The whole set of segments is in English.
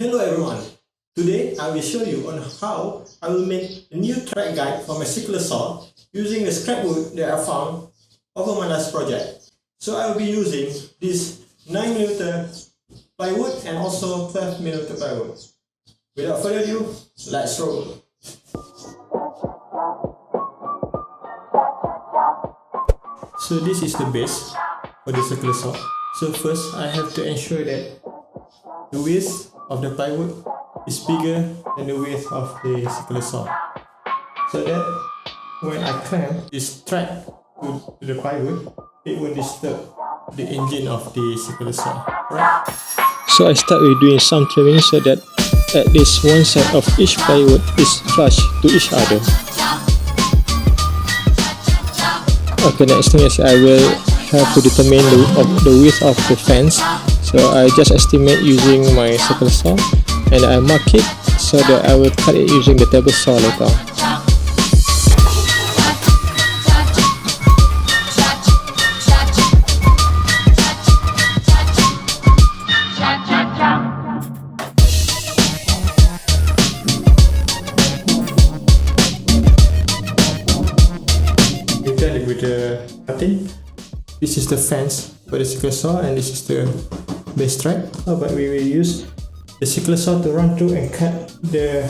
Hello everyone, today I will show you on how I will make a new track guide for my circular saw using the scrapwood that I found over my last project. So I will be using this 9mm plywood and also 12mm plywood. Without further ado, let's roll. So this is the base for the circular saw. So first I have to ensure that the width of the plywood is bigger than the width of the circular saw, so that when I clamp this track to the plywood, it won't disturb the engine of the circular saw, right? So I start with doing some trimming so that at least one side of each plywood is flush to each other. Okay, next thing is I will have to determine the width of the fence. So I just estimate using my circular saw and I mark it so that I will cut it using the table saw later. We've done it with the cutting. This is the fence for the circular saw and this is the base track. But we will use the circular saw to run through and cut the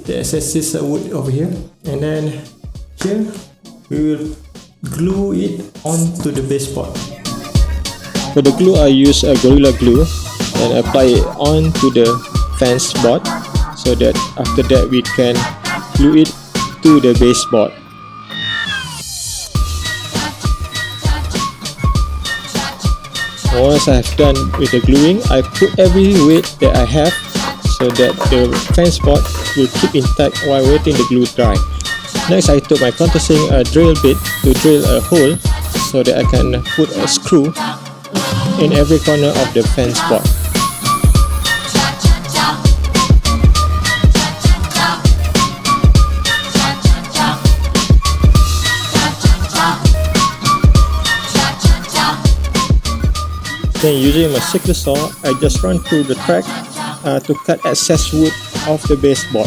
excess wood over here, and then here we will glue it onto the base board. For the glue, I use a Gorilla Glue and apply it onto the fence board so that after that we can glue it to the base board. Once I have done with the gluing, I put every weight that I have so that the fence board will keep intact while waiting the glue dry. Next, I took my countersink drill bit to drill a hole so that I can put a screw in every corner of the fence board. Then using my circular saw, I just run through the track to cut excess wood off the base board.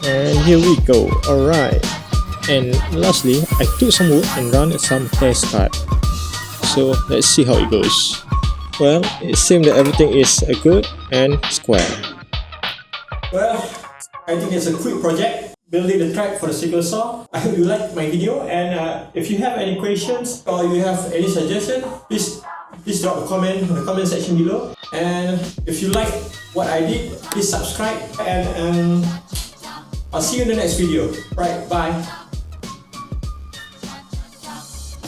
And here we go, alright. And lastly, I took some wood and run some test cut. So let's see how it goes. Well, it seems that everything is good and square. Well, I think it's a quick project building the track for the circular saw. I hope you liked my video, and if you have any questions or you have any suggestion, please drop a comment in the comment section below. And if you like what I did, please subscribe, and I'll see you in the next video. Right, bye.